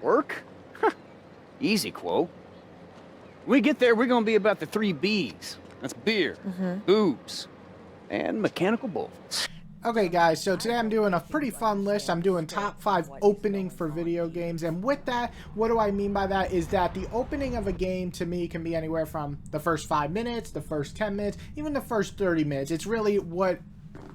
Work? Easy, Quo. When we get there, we're gonna be about the 3 B's. That's beer, boobs, and mechanical bullets. Okay guys, so today I'm doing a pretty fun list. I'm doing top 5 opening for video games, and with that, what do I mean by that is that the opening of a game to me can be anywhere from the first 5 minutes, the first 10 minutes, even the first 30 minutes. It's really what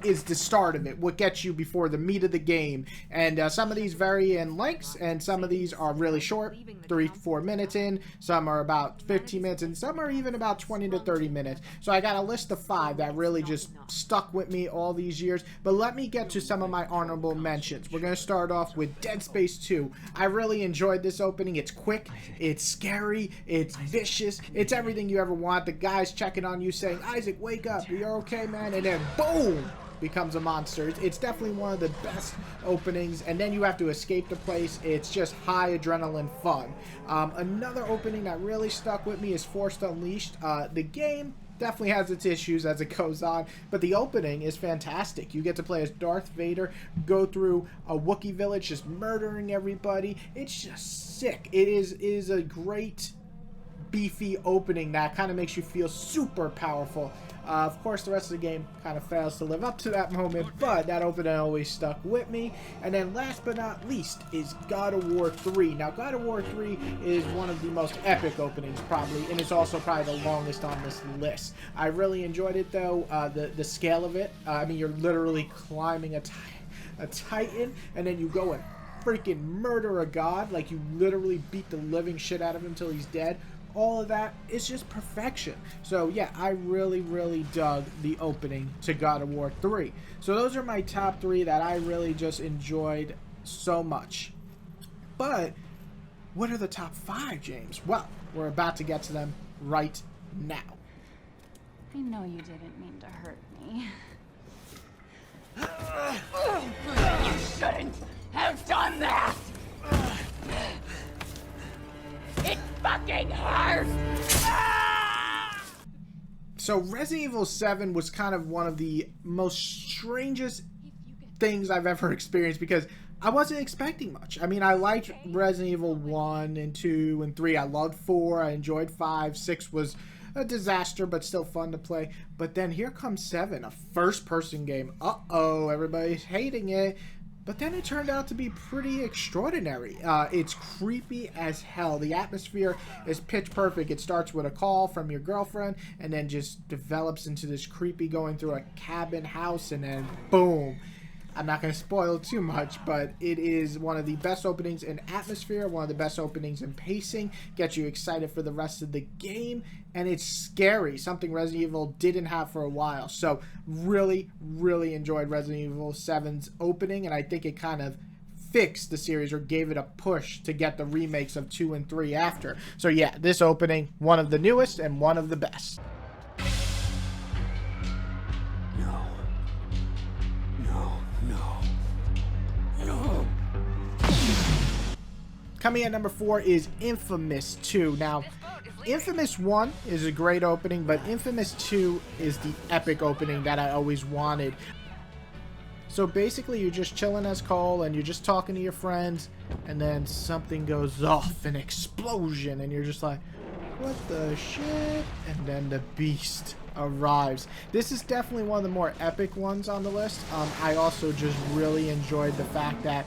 is the start of it, what gets you before the meat of the game. And some of these vary in lengths, and some of these are really short, 3-4 minutes in, some are about 15 minutes, and some are even about 20 to 30 minutes. So I got a list of 5 that really just stuck with me all these years. But let me get to some of my honorable mentions. We're going to start off with Dead Space 2. I really enjoyed this opening. It's quick, it's scary, it's vicious, it's everything you ever want. The guy's checking on you saying, Isaac, wake up, you're okay, man, and then boom, becomes a monster. It's definitely one of the best openings, and then you have to escape the place. It's just high adrenaline fun. Another opening that really stuck with me is Force Unleashed. The game definitely has its issues as it goes on, but the opening is fantastic. You get to play as Darth Vader, go through a Wookiee village just murdering everybody. It's just sick. It is a great beefy opening that kind of makes you feel super powerful. Of course, the rest of the game kind of fails to live up to that moment, but that opening always stuck with me. And then last but not least is God of War 3. Now, God of War 3 is one of the most epic openings, probably, and it's also probably the longest on this list. I really enjoyed it, though. The scale of it, I mean, you're literally climbing a titan, and then you go and freaking murder a god. Like, you literally beat the living shit out of him until he's dead. All of that is just perfection. So yeah, I really dug the opening to God of War 3. So those are my top 3 that I really just enjoyed so much. But what are the top 5, James? Well, we're about to get to them right now. I know you didn't mean to hurt me. You shouldn't have done that! It fucking hurts! So Resident Evil 7 was kind of one of the most strangest things I've ever experienced, because I wasn't expecting much. I mean, I liked Resident Evil 1 and 2 and 3. I loved 4. I enjoyed 5. 6 was a disaster, but still fun to play. But then here comes 7, a first-person game. Uh-oh, everybody's hating it. But then it turned out to be pretty extraordinary. It's creepy as hell. The atmosphere is pitch perfect. It starts with a call from your girlfriend and then just develops into this creepy going through a cabin house, and then boom. I'm not going to spoil too much, but it is one of the best openings in atmosphere, one of the best openings in pacing, gets you excited for the rest of the game, and it's scary, something Resident Evil didn't have for a while. So really enjoyed Resident Evil 7's opening, and I think it kind of fixed the series or gave it a push to get the remakes of 2 and 3 after. So yeah, this opening, one of the newest and one of the best. Coming at number 4 is Infamous 2. Now, Infamous 1 is a great opening, but Infamous 2 is the epic opening that I always wanted. So basically, you're just chilling as Cole, and you're just talking to your friends, and then something goes off, an explosion, and you're just like, what the shit? And then the beast arrives. This is definitely one of the more epic ones on the list. I also just really enjoyed the fact that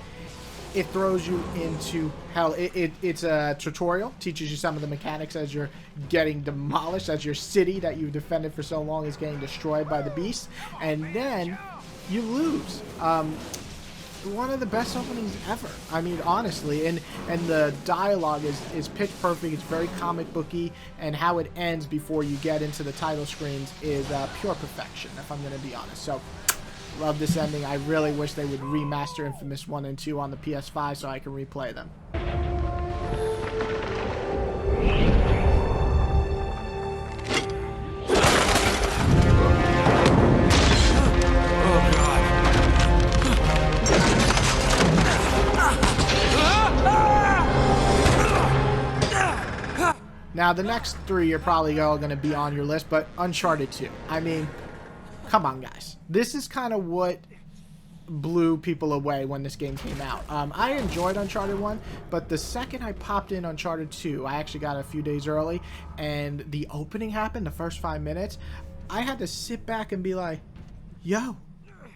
it throws you into hell. It's a tutorial, teaches you some of the mechanics as you're getting demolished, as your city that you've defended for so long is getting destroyed by the beast, and then you lose. One of the best openings ever. I mean, honestly, and the dialogue is pitch perfect. It's very comic booky, and how it ends before you get into the title screens is pure perfection, if I'm going to be honest. So love this ending. I really wish they would remaster Infamous 1 and 2 on the PS5 so I can replay them. Now, the next 3 are probably all going to be on your list, but Uncharted 2. I mean, come on, guys. This is kind of what blew people away when this game came out. I enjoyed Uncharted 1, but the second I popped in Uncharted 2, I actually got it a few days early, and the opening happened, the first 5 minutes, I had to sit back and be like, yo,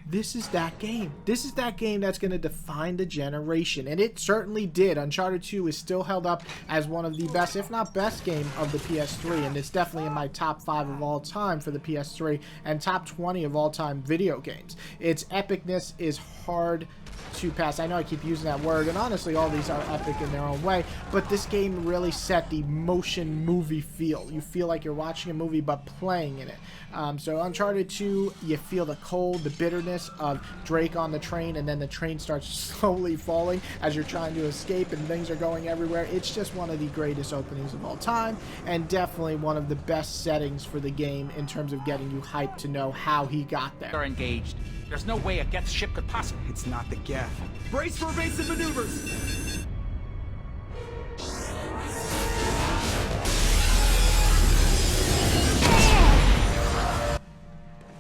this is that game. This is that game that's going to define the generation. And it certainly did. Uncharted 2 is still held up as one of the best, if not best, game of the PS3. And it's definitely in my top 5 of all time for the PS3 and top 20 of all time video games. Its epicness is hard to pass. I know I keep using that word, and honestly all these are epic in their own way, but this game really set the motion movie feel. You feel like you're watching a movie but playing in it. So Uncharted 2, you feel the cold, the bitterness of Drake on the train, and then the train starts slowly falling as you're trying to escape and things are going everywhere. It's just one of the greatest openings of all time, and definitely one of the best settings for the game in terms of getting you hyped to know how he got there. Are engaged. There's no way a Geth ship could possibly... It's not the Geth. Brace for evasive maneuvers!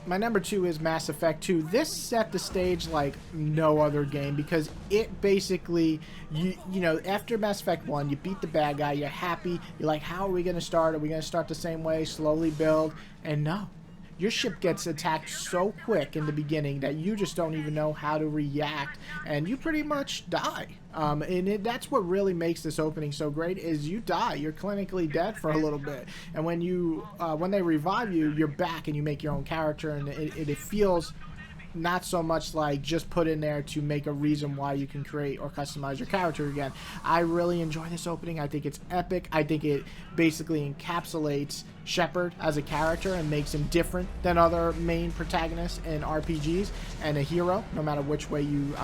My number 2 is Mass Effect 2. This set the stage like no other game because it basically, you know, after Mass Effect 1, you beat the bad guy, you're happy, you're like, how are we going to start? Are we going to start the same way, slowly build? And no. Your ship gets attacked so quick in the beginning that you just don't even know how to react, and you pretty much die. That's what really makes this opening so great, is you die. You're clinically dead for a little bit, and when they revive you, you're back and you make your own character, and it feels not so much like just put in there to make a reason why you can create or customize your character again. I really enjoy this opening. I think it's epic. I think it basically encapsulates Shepard as a character and makes him different than other main protagonists in RPGs and a hero, no matter which way you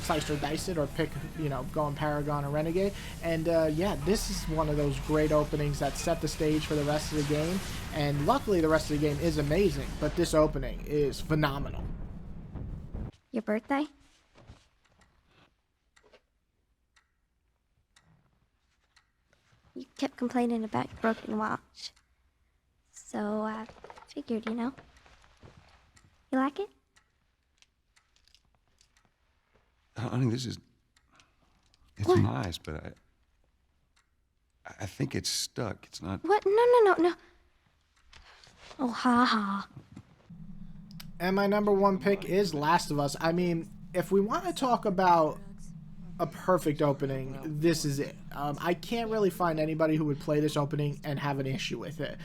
slice or dice it or pick, you know, going Paragon or Renegade. And yeah, this is one of those great openings that set the stage for the rest of the game. And luckily the rest of the game is amazing, but this opening is phenomenal. Your birthday? You kept complaining about your broken watch. So I figured, you know. You like it? Honey, it's what? Nice, but I think it's stuck. It's not... What? No. Oh, ha ha. And my number 1 pick is Last of Us. I mean, if we want to talk about a perfect opening, this is it. I can't really find anybody who would play this opening and have an issue with it.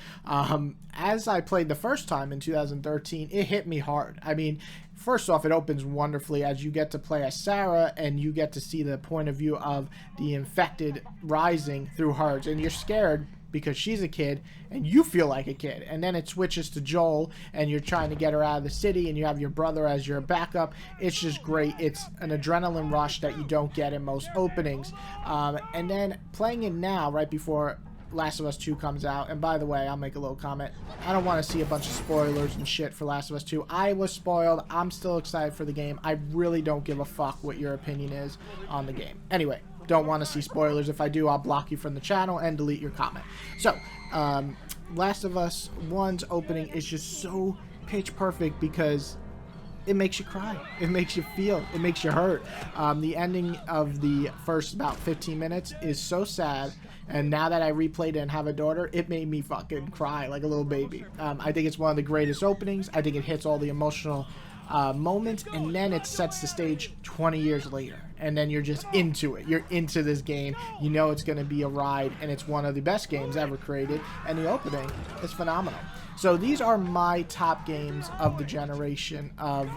As I played the first time in 2013, it hit me hard. I mean, first off, it opens wonderfully as you get to play as Sarah and you get to see the point of view of the infected rising through hers, and you're scared because she's a kid and you feel like a kid, and then it switches to Joel and you're trying to get her out of the city and you have your brother as your backup. It's just great. It's an adrenaline rush that you don't get in most openings, and then playing it now right before Last of Us 2 comes out. And by the way, I'll make a little comment. I don't want to see a bunch of spoilers and shit for Last of Us 2. I was spoiled. I'm still excited for the game. I really don't give a fuck what your opinion is on the game. Anyway, don't want to see spoilers. If I do, I'll block you from the channel and delete your comment. So, Last of Us 1's opening is just so pitch perfect because it makes you cry. It makes you feel. It makes you hurt. The ending of the first about 15 minutes is so sad. And now that I replayed it and have a daughter, it made me fucking cry like a little baby. I think it's one of the greatest openings. I think it hits all the emotional moments, and then it sets the stage 20 years later, and then you're just into it. You're into this game. You know it's going to be a ride, and it's one of the best games ever created, and the opening is phenomenal. So these are my top games of the generation of...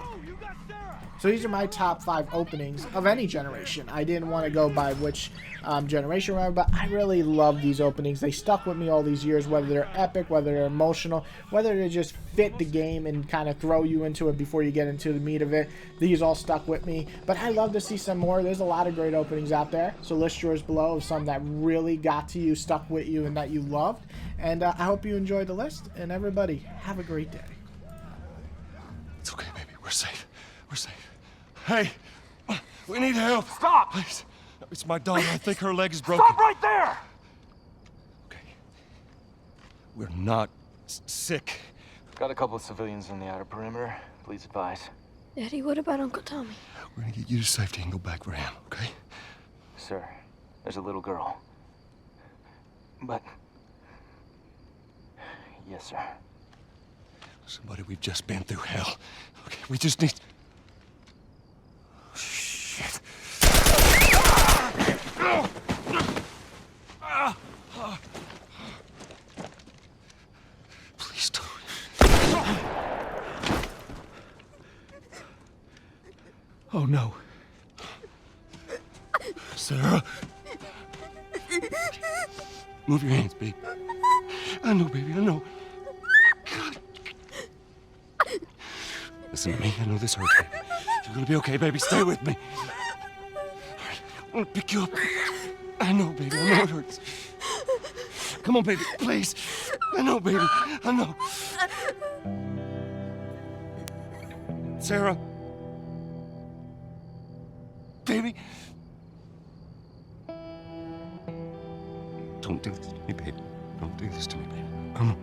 So these are my top 5 openings of any generation. I didn't want to go by which generation, but I really love these openings. They stuck with me all these years, whether they're epic, whether they're emotional, whether they just fit the game and kind of throw you into it before you get into the meat of it. These all stuck with me, but I love to see some more. There's a lot of great openings out there, so list yours below of some that really got to you, stuck with you, and that you loved. And I hope you enjoyed the list, and everybody, have a great day. It's okay, baby. We're safe. We're safe. Hey, we need help. Stop! Please. It's my daughter. I think her leg is broken. Stop right there! Okay. We're not sick. Got a couple of civilians in the outer perimeter. Please advise. Daddy, what about Uncle Tommy? We're gonna get you to safety and go back for him, okay? Sir, there's a little girl. But... Yes, sir. Somebody, we've just been through hell. Okay, we just need... Shit. Please don't. Oh no. Sarah. Move your hands, baby. I know, baby, I know. God. Listen to me, I know this hurts, baby. You're gonna be okay, baby. Stay with me. All right, I'm gonna pick you up. I know, baby, I know it hurts. Come on, baby, please. I know, baby, I know. Sarah. Baby. Don't do this to me, baby. Don't do this to me, baby. Come on.